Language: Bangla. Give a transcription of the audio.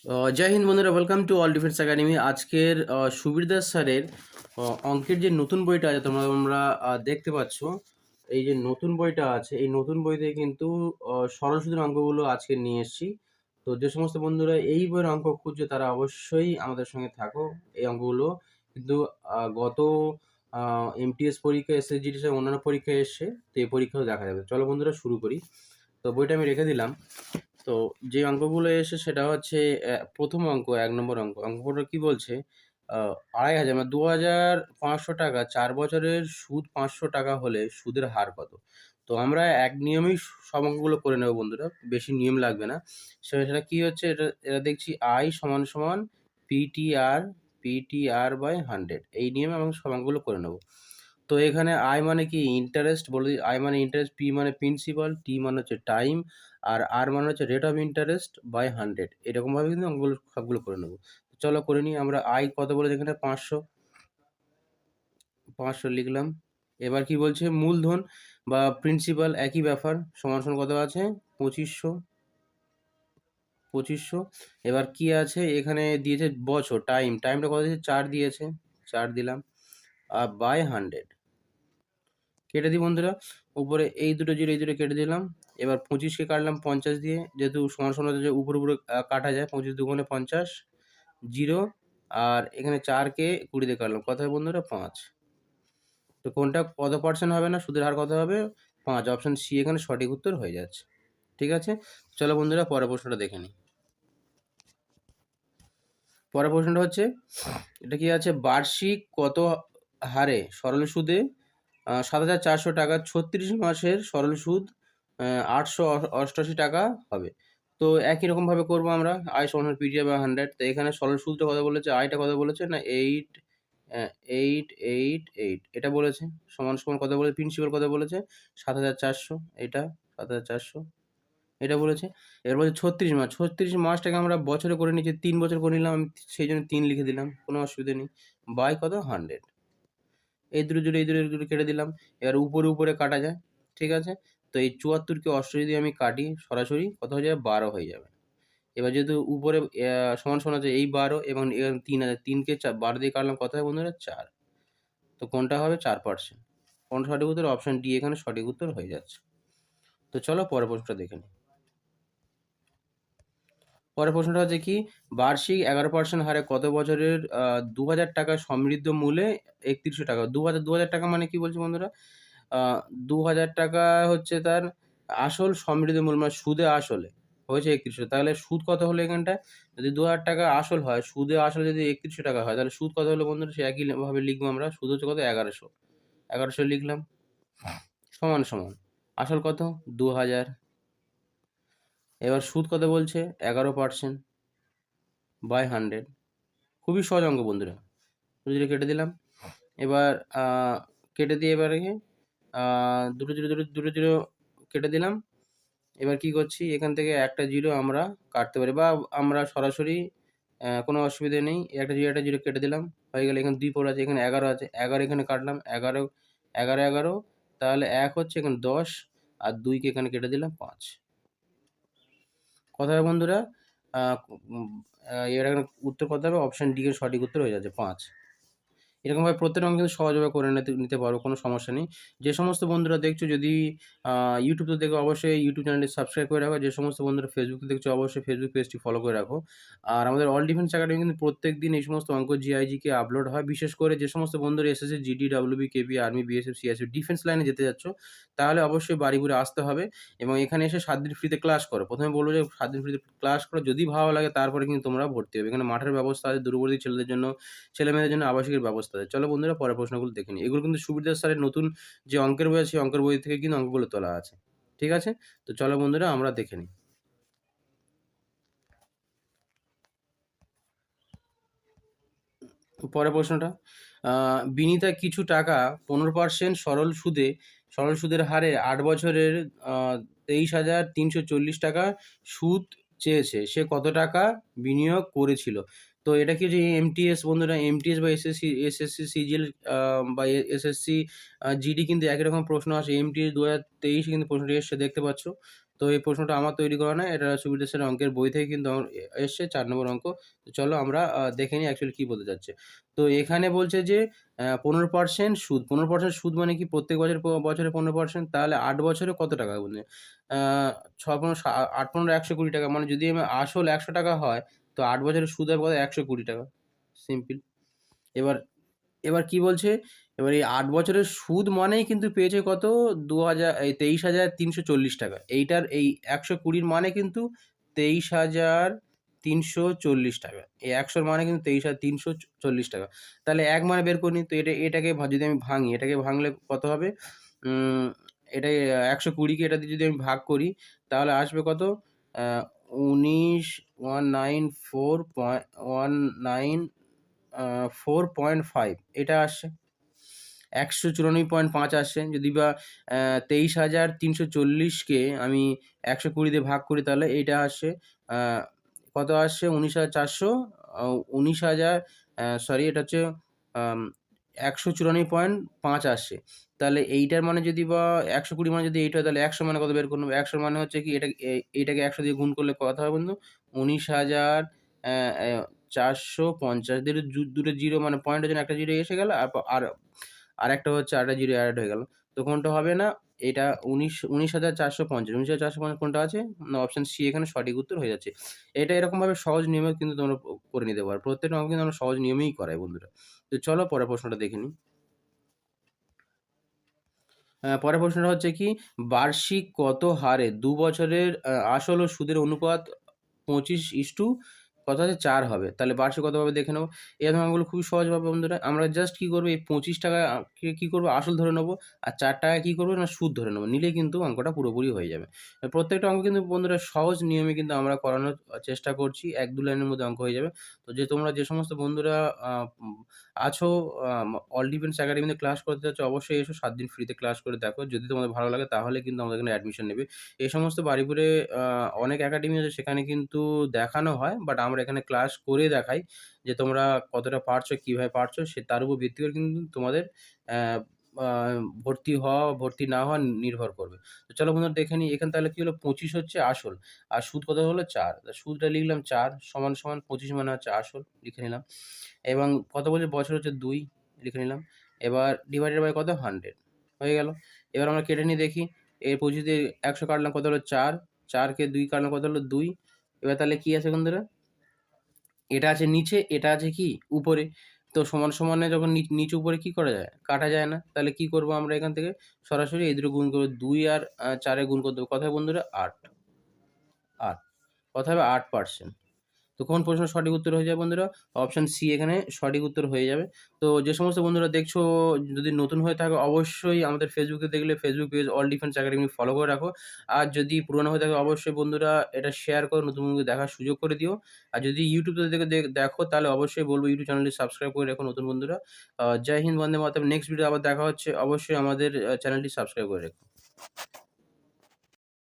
জয় হিন্দ বন্ধুরা, welcome to all defence academy. আজকের সুবীর দাস স্যারের অঙ্কের যে নতুন বইটা আছে তোমরা দেখতে পাচ্ছ। এই যে নতুন বইটা আছে, এই নতুন বইতে কিন্তু সরল সুদের অঙ্কগুলো আজকে নিয়ে এসেছি। তো যে সমস্ত বন্ধুরা এই বইয়ের অঙ্ক খুঁজছে তারা অবশ্যই আমাদের সঙ্গে থাকো। এই অঙ্কগুলো কিন্তু গত এমটিএস পরীক্ষা, এসএসজি অন্যান্য পরীক্ষায় এসছে, তো এই পরীক্ষাও দেখা যাবে। চলো বন্ধুরা শুরু করি। তো বইটা আমি রেখে দিলাম। তো যে অঙ্কগুলো এসে সেটা হচ্ছে প্রথম অঙ্ক, ১ নম্বর অঙ্ক। অঙ্কটা কি বলছে? ২,৫০০ মানে ৳২,৫০০ ৪ বছরের সুদ ৳৫০০ হলে সুদের হার কত? তো আমরা এক নিয়মেই সব অঙ্কগুলো করে নেব বন্ধুরা। বেশি নিয়ম লাগবে না। সেটা কি হচ্ছে? এটা দেখছি I = PTR/100 এই নিয়মে আমরা সব অঙ্কগুলো করে নেব। তো এখানে I মানে কি? ইন্টারেস্ট বলে দিই। I মানে ইন্টারেস্ট, P মানে প্রিন্সিপাল, T মানে হচ্ছে টাইম, আর R মানে হচ্ছে রেট অফ ইন্টারেস্ট বাই 100। এরকমভাবে কিন্তু অঙ্কগুলো সবগুলো করে নেব। চলো করে নিই। আমরা I কত বলেছে এখানে? ৫০০। ৫০০ লিখলাম। এবার কি বলছে? মূলধন বা প্রিন্সিপাল একই ব্যাপার। সমান কত আছে? ২৫০০। ২৫০০। এবার কি আছে? এখানে দিয়েছে বছর, টাইমটা কত দিয়েছে? ৪ দিয়েছে। ৪ দিলাম। আর বাই ১০০। কেটে দিই বন্ধুরা। উপরে এই দুটো জিরো, এই দুটো কেটে দিলাম। এবার ২৫ কে কাটলাম ৫০ দিয়ে। যেহেতু সমান হচ্ছে উপরে কাটা যায়। ২৫ দুগুণে ৫০, 0। আর এখানে ৪ কে ২০ দিয়ে কাটলাম। কত হয় বন্ধুরা? ৫। তো কোনটা কত পার্সেন্ট হবে না? সুদের হার কত হবে? ৫। অপশন সি এখানে সঠিক উত্তর হয়ে যাচ্ছে। ঠিক আছে? চলো বন্ধুরা পরের প্রশ্নটা দেখে নিই। পরের প্রশ্নটা হচ্ছে, এটা কি আছে? বার্ষিক কত হারে সরল সুদে ৳৭,৪০০ ৩৬ মাসের সরল সুদ ৳৮৮৮ হবে। তো একই রকমভাবে করব আমরা। I = PTR/100। তো এখানে সরল সুদটা কত বলেছে? আয়টা কত বলেছে? না 8,888 এটা বলেছে। সমান কত বলেছে? প্রিন্সিপাল কত বলেছে? ৭,৪০০। এটা ৭,৪০০ এটা বলেছে। এবার বলছে ৩৬ মাস। ৩৬ মাসটাকে আমরা বছরে করে নিয়েছি, ৩ বছর করে নিলাম। আমি সেইজন্য ৩ লিখে দিলাম। কোনো অসুবিধা নেই। বাই কত? 100। এই দুটো জুড়ে, এই দুটো কেটে দিলাম। এবার উপরে কাটা যায়। ঠিক আছে? তো এই ৭৪ কে ৮৮ দিয়ে আমি কাটি, সরাসরি কত হয়ে যাবে? ১২ হয়ে যাবে। এবার যেহেতু উপরে সমান আছে এই ১২ এবং ৩ আছে। ৩ কে ১২ দিয়ে কাটলাম, কত হয় বন্ধুরা? ৪। তো কোনটা হবে? ৪%। কোনটা সঠিক উত্তর? অপশন ডি এখানে সঠিক উত্তর হয়ে যাচ্ছে। তো চলো পরের প্রশ্নটা দেখে নিই। পরের প্রশ্নটা হচ্ছে কি? বার্ষিক ১১% হারে কত বছরের ৳২,০০০ সমৃদ্ধ মূলে ৳৩১০০? ৳২,০০০ মানে কি বলছি বন্ধুরা? আ ৳২,০০০ হচ্ছে তার আসল সমৃদ্ধ মূল, মানে সুদে আসলে হয়েছে ৩১০০। তাহলে সুদ কত হলো এখানটায়? যদি ৳২,০০০ আসল হয়, সুদে আসলে যদি ৳৩১০০ হয়, তাহলে সুদ কত হলো বন্ধুরা? সে একই ভাবে লিখবো আমরা। সুদ হচ্ছে কত? ১১০০। ১১০০ লিখলাম। সমান। আসল কত? ২,০০০। এবার সুদ কত বলছে? ১১% বাই 100। খুবই সহজ অঙ্ক বন্ধুরা। দুটো কেটে দিলাম। এবার আ কেটে দিয়ে এবারে আ দুটো জিরো কেটে দিলাম। এবার কি করছি? এখান থেকে একটা জিরো আমরা কাটতে পারি, বা আমরা সরাসরি কোনো অসুবিধা নেই। একটা জিরো কেটে দিলাম। হয়ে গেল। এখানে ২ পড়ে আছে, এখানে ১১ আছে। ১১ এখানে কাটলাম। ১১ তাহলে ১ হচ্ছে এখানে ১০, আর ২ কে এখানে কেটে দিলাম ৫। কথা হবে বন্ধুরা? আ উম এর এখানে উত্তর কত হবে? অপশন ডি এর সঠিক উত্তর হয়ে যাচ্ছে ৫। এরকমভাবে প্রত্যেকটা অঙ্ক কিন্তু সহজভাবে করে নিতে পারো, কোনো সমস্যা নেই। যে সমস্ত বন্ধুরা দেখছো, যদি YouTube থেকে দেখো, অবশ্যই YouTube চ্যানেলটি সাবস্ক্রাইব করে রাখো। যে সমস্ত বন্ধুরা Facebook থেকে দেখছো, অবশ্যই Facebook পেজটি ফলো করে রাখো। আর আমাদের অল ডিফেন্স একাডেমি কিন্তু প্রত্যেকদিন এই সমস্ত অঙ্ক জিআইজিকে আপলোড হয়। বিশেষ করে যে সমস্ত বন্ধুরা এসএসসি, জিডি, ডাব্লিউবি, কেবি, আর্মি, বিএসএফ, সিআইএসএফ ডিফেন্স লাইনে যেতে যাচ্ছ, তাহলে অবশ্যই বাড়ি ঘুরে আসতে হবে এবং এখানে এসে ৭ দিন ফ্রিতে ক্লাস করো। ১ম এ বলব যে ৭ দিন ফ্রিতে ক্লাস করো। যদি ভালো লাগে তারপরে কিন্তু তোমরা ভর্তি হবে। এখানে মাঠের ব্যবস্থা আছে, দূরবর্তী ছেলেদের জন্য, ছেলেমেয়েদের জন্য আবাসিকের ব্যবস্থা আছে। চলো বন্ধুরা পরের প্রশ্নগুলো দেখে নিই। এগুলো কিন্তু সুবির দাস স্যারের নতুন যে অঙ্কের বই আছে, সেই অঙ্কের বই থেকে কিন্তু অঙ্কগুলো তোলা আছে। ঠিক আছে? তো চলো বন্ধুরা আমরা দেখে নিই। পরের প্রশ্নটা, আ বিনিতা কিছু টাকা ১৫% সরল সুদের হারে ৮ বছরের আ ৳২৩,৩৪০ সুদ চেয়েছে। সে কত টাকা বিনিয়োগ করেছিল? তো এটা কি যে এমটিএস বন্ধুরা, এমটিএস বা এসএসসি সিজিএল আ বা এসএসসি জিডি কিন্তু একই রকম প্রশ্ন আসে। এমটিএস ২০২৩ এ কিন্তু প্রশ্নটি এসছে, দেখতে পাচ্ছ। তো তো এই প্রশ্নটা আমার তৈরি করা নয়। এটা সুবির স্যারের অঙ্কের বই থেকে কিন্তু আমার এসছে ৪ নম্বর অঙ্ক। তো চলো আমরা দেখে নিই অ্যাকচুয়ালি কি বলতে চাচ্ছে। তো এখানে বলছে যে 15% সুদ। 15% সুদ মানে কি প্রত্যেক বছরে 15%, তাহলে ৮ বছরে কত টাকা মানে আ ৬ ১৫ ৮ ১৫ ৳১২০ টাকা। মানে যদি আমার আসল ৳১০০ হয়, তো ৮ বছরের সুদ হবে কত? ৳১২০ সিম্পল। এবার এবার কি বলছে? এবার এই ৮ বছরের সুদ মানেই কিন্তু পেয়েছে কত? ২৩,৩৪০ টাকা। এইটার এই ১২০ মানে কিন্তু ২৩,৩৪০ টাকা। এই ১০০ র মানে কিন্তু ২৩,৩৪০ টাকা। তাহলে ১ মানে বের করে নিই। তো এটাকে যদি আমি ভাঙি, এটাকে ভাঙলে কত হবে? উম এটাকে ১২০ কে এটা দিয়ে যদি আমি ভাগ করি, তাহলে আসবে কত? আ ১৯ 4.5 এটা আসছে। ১৯৪.৫ আসছে। যদি বা ২৩,৩৪০ কে আমি ১২০ দিয়ে ভাগ করি, তাহলে এইটা আসছে আ কত আসছে? ১৯,৪০০ আ ১৯,০০০ সরি, এটা হচ্ছে আম ১৯৪.৫ আসছে। তাহলে এইটার মানে যদি বা ১২০ মানে যদি এইটা হয়, তাহলে ১০০ মানে কত বের করে নেব? ১০০ মানে হচ্ছে কি এইটাকে ১০০ দিয়ে গুণ করলে কত হয় বন্ধু? ১৯,০০০ অ্যা অ্যা ৪৫০ দুটো জিরো মানে পয়েন্টের জন্য একটা জিরো এসে গেল। আর আরেকটা হচ্ছে আরেকটা জিরো এড হয়ে গেল। তো কোনটা হবে না? এটা ১৯,৪৫০ ১৯,৪৫০ কোনটা আছে? না, অপশন সি এখানে সঠিক উত্তর হয়ে যাচ্ছে। এটা এরকমভাবে সহজ নিয়মেও কিন্তু তোমরা করে নিতে পারো। প্রত্যেকটা অঙ্ক কিন্তু আমরা সহজ নিয়মেই করাই বন্ধুরা। তো চলো পরের প্রশ্নটা দেখে নিই। পরের প্রশ্নটা হচ্ছে কি, বার্ষিক কত হারে ২ বছরের আসল ও সুদের অনুপাত ২৫:৪ কত আছে? ৪ হবে। তাহলে বার্ষিক কত হবে দেখে নেব। এই অঙ্কগুলো খুবই সহজ হবে বন্ধুরা। আমরা জাস্ট কি করব, এই ৳২৫ কে কি করব, আসল ধরে নেব। আর ৳৪ কি করব না, সুদ ধরে নেব। নিলেই কিন্তু অঙ্কটা পুরোপুরি হয়ে যাবে। প্রত্যেকটা অঙ্ক কিন্তু বন্ধুরা সহজ নিয়মে কিন্তু আমরা করানোর চেষ্টা করছি। ১-২ লাইনের মধ্যে অঙ্ক হয়ে যাবে। তো তোমরা যে সমস্ত বন্ধুরা আ উম আছো, অল ডিফেন্স একাডেমিতে ক্লাস করতে চাচ্ছ, অবশ্যই এসো। ৭ দিন ফ্রিতে ক্লাস করে দেখো। যদি তোমাদের ভালো লাগে তাহলে কিন্তু আমাদের এখানে অ্যাডমিশন নেবে। এই সমস্ত বারুইপুরে আ অনেক একাডেমি আছে, সেখানে কিন্তু দেখানো হয়। বাট আমরা এখানে ক্লাস করে দেখাই যে তোমরা কতটা পারছো, কিভাবে পারছো, তার উপর ভিত্তি করে কিন্তু তোমাদের অ্যা আ ভর্তি হওয়া, ভর্তি না হওয়া নির্ভর করবে। তো চলো বন্ধুরা দেখে নিই। এখানে তাহলে কি হলো, ২৫ হচ্ছে আসল। আর সুদ কত হলো? ৪। সুদটা লিখলাম ৪ সমান, সমান ২৫ মানে হচ্ছে আসল, লিখে নিলাম। এবং কত বছর? বছর হচ্ছে ২, লিখে নিলাম। এবার ডিভাইডেড বাই কত? 100 হয়ে গেল। এবার আমরা কেটে নিই দেখি। ২৫ দিয়ে ১০০ কাটলাম, কত হলো? ৪। ৪ কে ২ কাটলাম, কত হলো? ২। এবার তাহলে কি আছে বন্ধুরা? এটা আছে নিচে, এটা আছে কি উপরে। তো সমান সমানে যখন নিচে উপরে কি করা যায়? কাটা যায় না। তাহলে কি করব আমরা এখান থেকে? সরাসরি এই দুটো গুণ করব। ২ আর ৪ এ গুণ করে দেব। কত হয় বন্ধুরা? ৮, ৮। কত হবে? ৮%। তো কোন প্রশ্নের সঠিক উত্তর হয়ে যাবে বন্ধুরা? অপশন সি এখানে সঠিক উত্তর হয়ে যাবে। তো যে সমস্ত বন্ধুরা দেখছো, যদি নতুন হয়ে থাকো, অবশ্যই আমাদের ফেসবুকে দেখলে Facebook page all defence academy follow করে রাখো। আর যদি পুরনো হয়ে থাকে, অবশ্যই বন্ধুরা এটা শেয়ার করো, নতুন বন্ধুদের দেখার সুযোগ করে দিও। আর যদি ইউটিউব থেকে দেখো, তাহলে অবশ্যই বলব ইউটিউব চ্যানেলটি সাবস্ক্রাইব করে রাখো নতুন বন্ধুরা। জয় হিন্দ, বন্দে মাতরম। নেক্সট ভিডিও আবার দেখা হচ্ছে। অবশ্যই আমাদের চ্যানেলটি সাবস্ক্রাইব করে রেখো।